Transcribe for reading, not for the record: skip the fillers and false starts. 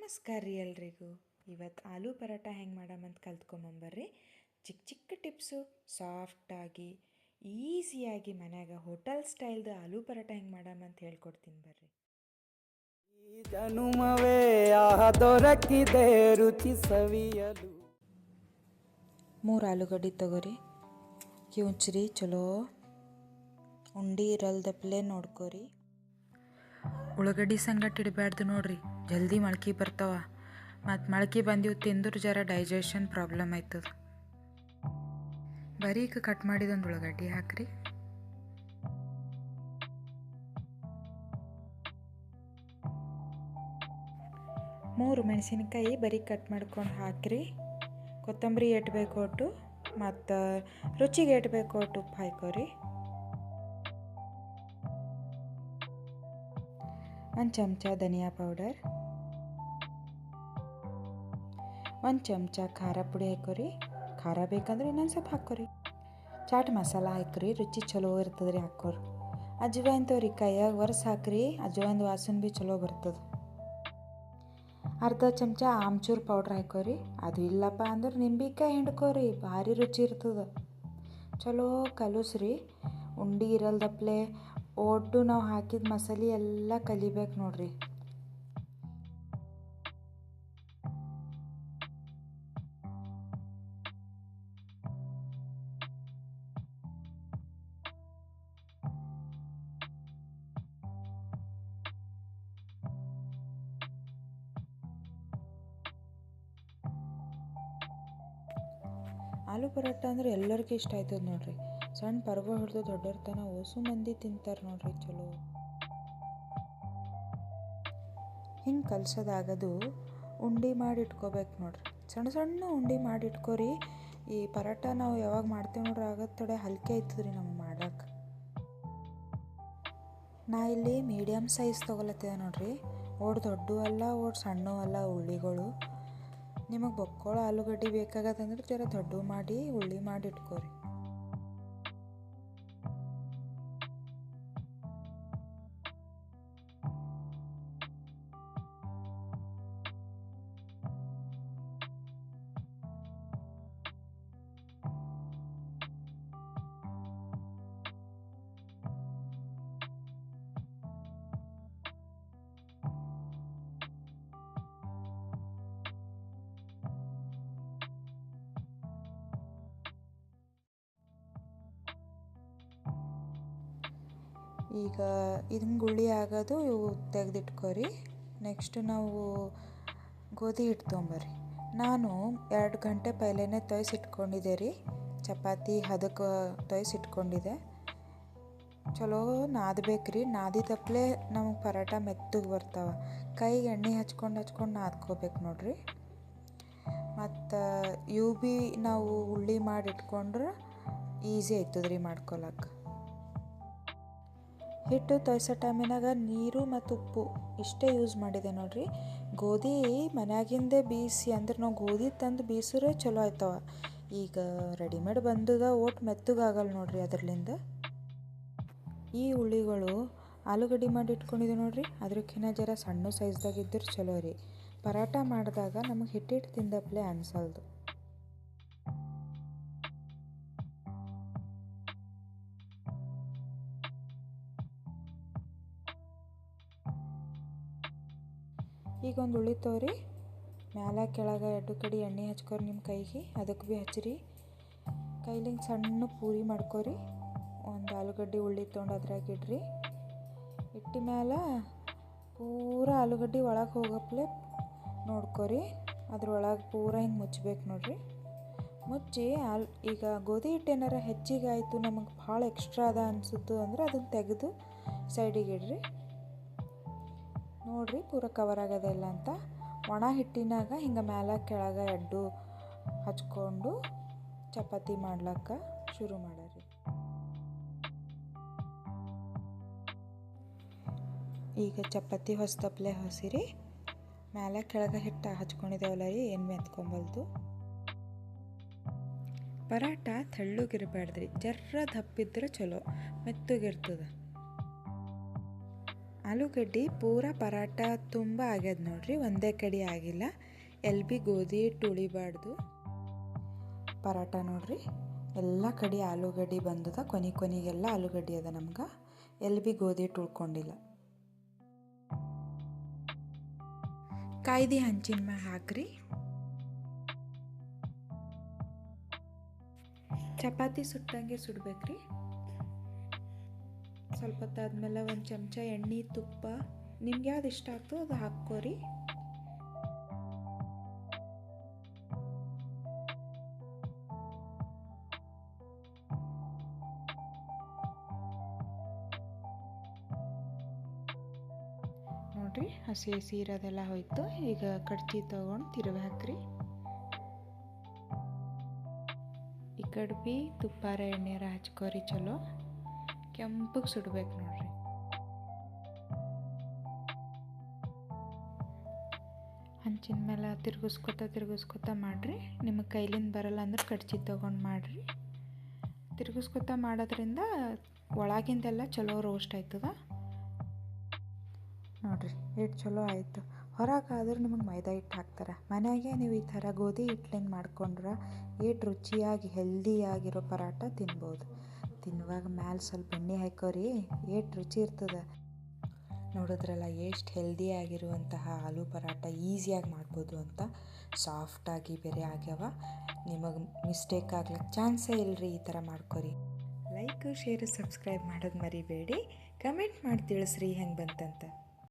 ನಮಸ್ಕಾರ ರೀ ಎಲ್ರಿಗೂ. ಇವತ್ತು ಆಲೂ ಪರೋಟ ಹೆಂಗೆ ಮಾಡಾಮಂತ ಕಲ್ತ್ಕೊಂಬಂಬರ್ರಿ. ಚಿಕ್ಕ ಚಿಕ್ಕ ಟಿಪ್ಸು, ಸಾಫ್ಟಾಗಿ ಈಸಿಯಾಗಿ ಮನ್ಯಾಗ ಹೋಟೆಲ್ ಸ್ಟೈಲ್ದು ಆಲೂ ಪರೋಟ ಹೆಂಗೆ ಮಾಡಾಮಂತ ಹೇಳ್ಕೊಡ್ತೀನಿ ಬರ್ರಿ. ಈ ಜನುಮವೇ ದೊರಕಿದೆ ರುಚಿ ಸವಿಯಲು. 3 ಆಲೂಗಡ್ಡೆ ತಗೋರಿ, ಕಿವುಚ್ರಿ ಚಲೋ ಉಂಡಿ ಇರಲ್ದಪ್ಲೆ ನೋಡ್ಕೋರಿ. ಉಳ್ಳಾಗಡ್ಡಿ ಸಂಗಟ್ ಇಡಬಾರ್ದು ನೋಡ್ರಿ, ಜಲ್ದಿ ಮೊಳಕೆ ಬರ್ತಾವ. ಮತ್ತು ಮೊಳಕೆ ಬಂದಿವು ತಿಂದ್ರೆ ಜರ ಡೈಜೆಷನ್ ಪ್ರಾಬ್ಲಮ್ ಆಯ್ತದ. ಬರೀಕ್ ಕಟ್ ಮಾಡಿದೊಂದು ಉಳ್ಳಾಗಡ್ಡಿ ಹಾಕ್ರಿ. ಮೂರು ಮೆಣಸಿನಕಾಯಿ ಬರೀಕ್ ಕಟ್ ಮಾಡ್ಕೊಂಡು ಹಾಕ್ರಿ. ಕೊತ್ತಂಬರಿ ಎಟ್ಬೇಕು ಒಟ್ಟು, ಮತ್ತು ರುಚಿಗೆ ಎಟ್ಬೇಕು ಒಟ್ಟು ಉಪ್ಪು ಹಾಕೋರಿ. 1 ಚಮಚ ಧನಿಯಾ ಪೌಡರ್, 1 ಚಮಚ ಖಾರ ಪುಡಿ ಹಾಕೋರಿ. ಖಾರ ಬೇಕಂದ್ರೆ ಇನ್ನೊಂದು ಸ್ವಲ್ಪ ಹಾಕೋರಿ. ಚಾಟ್ ಮಸಾಲ ಹಾಕ್ರಿ, ರುಚಿ ಚಲೋ ಇರ್ತದ್ರಿ ಹಾಕೋರಿ. ಅಜ್ವಾಯಿನ್ ತೋರಿ ಕೈಯಾಗ ಒರೆಸಿ ಹಾಕ್ರಿ, ಅಜ್ವಾಯಿನ್ ವಾಸನೆ ಭೀ ಚಲೋ ಬರ್ತದೆ. ಅರ್ಧ ಚಮಚ ಆಮ್ಚೂರು ಪೌಡ್ರ್ ಹಾಕೋರಿ. ಅದು ಇಲ್ಲಪ್ಪ ಅಂದ್ರೆ ನಿಂಬೆಕಾಯಿ ಹಿಂಡ್ಕೋರಿ, ಭಾರಿ ರುಚಿ ಇರ್ತದೆ. ಚಲೋ ಕಲಸ್ರಿ, ಉಂಡೆ ಇರಲ್ದಪ್ಲೆ ಒಟ್ಟು ನಾವು ಹಾಕಿದ ಮಸಾಲೆ ಎಲ್ಲ ಕಲಿಬೇಕು ನೋಡ್ರಿ. ಆಲೂ ಪರೋಟ ಅಂದ್ರೆ ಎಲ್ಲರಿಗೂ ಇಷ್ಟ ಆಯ್ತದ ನೋಡ್ರಿ. ಸಣ್ಣ ಪರ್ಗಳು ಹಿಡಿದು ದೊಡ್ಡವ್ರ ತನ ಓಸು ಮಂದಿ ತಿಂತಾರೆ ನೋಡ್ರಿ. ಚಲೋ ಹಿಂಗೆ ಕಲ್ಸೋದಾಗದು ಉಂಡೆ ಮಾಡಿ ಇಟ್ಕೋಬೇಕು ನೋಡ್ರಿ. ಸಣ್ಣ ಸಣ್ಣ ಉಂಡೆ ಮಾಡಿ ಇಟ್ಕೋರಿ. ಈ ಪರೋಟ ನಾವು ಯಾವಾಗ ಮಾಡ್ತೀವಿ ನೋಡ್ರಿ ಆಗದ ತಡೆ ಹಲ್ಕೆ ಆಯ್ತದ್ರಿ ನಮ್ಗೆ ಮಾಡೋಕೆ. ನಾ ಇಲ್ಲಿ ಮೀಡಿಯಮ್ ಸೈಜ್ ತೊಗೊಲತ್ತಿದೆ ನೋಡ್ರಿ. ಓಡ್ ದೊಡ್ಡ ಅಲ್ಲ, ಓಡ್ ಸಣ್ಣ ಅಲ್ಲ ಉಳ್ಳಿಗಳು. ನಿಮಗೆ ಬೊಕ್ಕೋಳ ಆಲೂಗಡ್ಡೆ ಬೇಕಾಗತ್ತಂದ್ರೆ ಜರ ದೊಡ್ಡ ಮಾಡಿ ಉಳ್ಳಿ ಮಾಡಿ ಇಟ್ಕೋರಿ. ಈಗ ಇದನ್ನ ಗುಳ್ಳಿ ಆಗೋದು ಇವು ತೆಗೆದಿಟ್ಕೋರಿ. ನೆಕ್ಸ್ಟ್ ನಾವು ಗೋಧಿ ಹಿಟ್ಟು ತೊಗೊಂಬರ್ರಿ. ನಾನು 2 ಗಂಟೆ ಪೈಲೇನೆ ತೊಯ್ಸಿಟ್ಕೊಂಡಿದ್ದೆ ರೀ. ಚಪಾತಿ ಹದಕ್ಕೆ ತೊಯ್ಸಿಟ್ಕೊಂಡಿದ್ದೆ. ಚಲೋ ನಾದಬೇಕ್ರಿ. ನಾದಿದಪ್ಲೆ ನಮಗೆ ಪರೋಟ ಮೆತ್ತಗೆ ಬರ್ತಾವೆ. ಕೈಗೆ ಎಣ್ಣೆ ಹಚ್ಕೊಂಡು ನಾದ್ಕೋಬೇಕು ನೋಡ್ರಿ. ಮತ್ತು ಇವು ಭೀ ನಾವು ಉಳ್ಳಿ ಮಾಡಿ ಇಟ್ಕೊಂಡ್ರೆ ಈಸಿ ಆಯ್ತದ್ರಿ ಮಾಡ್ಕೊಳಕ್ಕೆ. ಹಿಟ್ಟು ತೊಯ್ಸೋ ಟೈಮಿನಾಗ ನೀರು ಮತ್ತು ಉಪ್ಪು ಇಷ್ಟೇ ಯೂಸ್ ಮಾಡಿದೆ ನೋಡ್ರಿ. ಗೋಧಿ ಮನ್ಯಾಗಿಂದೇ ಬೀಸಿ ಅಂದ್ರೆ ನಾವು ಗೋಧಿ ತಂದು ಬೀಸಿದ್ರೆ ಚಲೋ ಆಯ್ತವ. ಈಗ ರೆಡಿಮೇಡ್ ಬಂದದ ಒಟ್ಟು ಮೆತ್ತಗಾಗಲ್ಲ ನೋಡ್ರಿ ಅದರ್ಲಿಂದ. ಈ ಉಳ್ಳಿಗಳು ಆಲೂಗಡ್ಡೆ ಮಾಡಿ ಇಟ್ಕೊಂಡಿದ್ದೆ ನೋಡ್ರಿ, ಅದ್ರಕ್ಕಿಂತ ಜರ ಸಣ್ಣ ಸೈಜ್ದಾಗ ಇದ್ರೆ ಚಲೋ ರೀ. ಪರೋಟ ಮಾಡಿದಾಗ ನಮಗೆ ಹಿಟ್ಟಿಟ್ಟು ತಿಂದಪ್ಲೆ ಅನ್ಸಲ್ದು. ಈಗ ಒಂದು ಉಳ್ಳಿ ತೋರಿ, ಮ್ಯಾಲ ಕೆಳಗೆ 2 ಕಡೆ ಎಣ್ಣೆ ಹಚ್ಕೋರಿ ನಿಮ್ಮ ಕೈಗೆ. ಅದಕ್ಕೆ ಭೀ ಹಚ್ಚಿರಿ. ಕೈಲಿಂಗೆ ಸಣ್ಣ ಪೂರಿ ಮಾಡ್ಕೋರಿ. ಒಂದು ಆಲೂಗಡ್ಡೆ ಉಳ್ಳಿ ತೊಗೊಂಡು ಅದ್ರಾಗ ಇಡ್ರಿ. ಇಟ್ಟ ಮ್ಯಾಲ ಪೂರ ಆಲೂಗಡ್ಡೆ ಒಳಗೆ ಹೋಗಪ್ಲೆ ನೋಡ್ಕೋರಿ. ಅದ್ರೊಳಗೆ ಪೂರ ಹಿಂಗೆ ಮುಚ್ಚಬೇಕು ನೋಡ್ರಿ. ಮುಚ್ಚಿ ಈಗ ಗೋಧಿ ಹಿಟ್ಟು ಏನಾರ ಹೆಚ್ಚಿಗೆ ಆಯಿತು, ನಮಗೆ ಭಾಳ ಎಕ್ಸ್ಟ್ರಾ ಅದ ಅನಿಸುತ್ತು ಅಂದ್ರೆ ಅದನ್ನು ತೆಗೆದು ಸೈಡಿಗೆ ಇಡ್ರಿ. ನೋಡ್ರಿ ಪೂರ ಕವರ್ ಆಗೋದಿಲ್ಲ ಅಂತ. ಒಣ ಹಿಟ್ಟಿನಾಗ ಹಿಂಗೆ ಮ್ಯಾಲ ಕೆಳಗೆ ಎಡ್ಡು ಹಚ್ಕೊಂಡು ಚಪಾತಿ ಮಾಡ್ಲಕ್ಕ ಶುರು ಮಾಡರಿ. ಈಗ ಚಪಾತಿ ಹೊಸದಪ್ಲೆ ಹೊಸಿರಿ. ಮ್ಯಾಲ ಕೆಳಗೆ ಹಿಟ್ಟು ಹಚ್ಕೊಂಡಿದ್ದೇವಲ್ಲ ರೀ, ಏನು ಮೆತ್ಕೊಂಬಲ್ದು. ಪರಾಟ ತೆಳ್ಳಗಿರಬಾರ್ದ್ರಿ, ಜರ್ರ ದಪ್ಪಿದ್ರೆ ಚಲೋ ಮೆತ್ತಗಿರ್ತದೆ. ಆಲೂಗಡ್ಡೆ ಪೂರ ಪರಾಟ ತುಂಬ ಆಗ್ಯದ ನೋಡ್ರಿ, ಒಂದೇ ಕಡೆ ಆಗಿಲ್ಲ. ಎಲ್ಲಿ ಗೋಧಿ ಹಿಟ್ಟು ಉಳಿಬಾರ್ದು. ಪರಾಟ ನೋಡ್ರಿ ಎಲ್ಲ ಕಡೆ ಆಲೂಗಡ್ಡೆ ಬಂದದ, ಕೊನೆಗೆಲ್ಲ ಆಲೂಗಡ್ಡೆ ಅದ. ನಮ್ಗೆ ಎಲ್ಲಿ ಗೋಧಿ ಹಿಟ್ಟು ಉಳ್ಕೊಂಡಿಲ್ಲ. ಕಾಯ್ದು ಹಂಚಿನ ಮ್ಯಾಗ ಹಾಕ್ರಿ. ಚಪಾತಿ ಸುಟ್ಟಂಗೆ ಸುಡ್ಬೇಕ್ರಿ. ಸ್ವಲ್ಪ ಹೊತ್ತಾದ್ಮೇಲೆ ಒಂದು ಚಮಚ ಎಣ್ಣೆ ತುಪ್ಪ ನಿಮ್ಗೆ ಯಾವ್ದು ಇಷ್ಟ ಆಗ್ತೋ ಅದು ಹಾಕ್ಕೋರಿ. ನೋಡ್ರಿ ಹಸಿ ಇರೋದೆಲ್ಲ ಹೋಯ್ತು. ಈಗ ಕಡ್ಚಿ ತೊಗೊಂಡು ತಿರುವಿ ಹಾಕ್ರಿ. ಈ ಕಡೆ ಭೀ ತುಪ್ಪಾರ ಎಣ್ಣೆರ ಹಚ್ಕೋರಿ. ಚಲೋ ಕೆಂಪಗೆ ಸುಡ್ಬೇಕು ನೋಡ್ರಿ. ಹಂಚಿನ ಮೇಲೆ ತಿರ್ಗಿಸ್ಕೊತ ಮಾಡಿರಿ. ನಿಮಗೆ ಕೈಲಿಂದ ಬರಲ್ಲ ಅಂದ್ರೆ ಕಡ್ಚಿ ತೊಗೊಂಡು ಮಾಡಿರಿ. ತಿರ್ಗಿಸ್ಕೊತ ಮಾಡೋದ್ರಿಂದ ಒಳಗಿಂದೆಲ್ಲ ಚಲೋ ರೋಸ್ಟ್ ಆಯ್ತದ ನೋಡ್ರಿ. ಎಷ್ಟು ಚಲೋ ಆಯಿತು. ಹೊರಗಾದ್ರೆ ನಿಮಗೆ ಮೈದಾ ಹಿಟ್ಟು ಹಾಕ್ತಾರೆ, ಮನೆಯಾಗೆ ನೀವು ಈ ಥರ ಗೋಧಿ ಹಿಟ್ಲಿಂದ ಮಾಡ್ಕೊಂಡ್ರೆ ಎಷ್ಟು ರುಚಿಯಾಗಿ ಹೆಲ್ದಿಯಾಗಿರೋ ಪರಾಟ ತಿನ್ಬೋದು. ತಿನ್ನುವಾಗ ಮ್ಯಾಲೆ ಸ್ವಲ್ಪ ಎಣ್ಣೆ ಹಾಕೋರಿ, ಎಷ್ಟು ರುಚಿ ಇರ್ತದೆ. ನೋಡಿದ್ರಲ್ಲ ಎಷ್ಟು ಹೆಲ್ದಿಯಾಗಿರುವಂತಹ ಆಲೂ ಪರಾಟ ಈಸಿಯಾಗಿ ಮಾಡ್ಬೋದು ಅಂತ. ಸಾಫ್ಟಾಗಿ ಬೇರೆ ಆಗ್ಯಾವ. ನಿಮಗೆ ಮಿಸ್ಟೇಕ್ ಆಗ್ಲಿಕ್ಕೆ ಚಾನ್ಸೇ ಇಲ್ಲರಿ. ಈ ಥರ ಮಾಡ್ಕೊರಿ. ಲೈಕ್ ಶೇರ್ ಸಬ್ಸ್ಕ್ರೈಬ್ ಮಾಡೋದು ಮರಿಬೇಡಿ. ಕಮೆಂಟ್ ಮಾಡಿ ತಿಳಿಸ್ರಿ ಹೆಂಗೆ ಬಂತಂತ.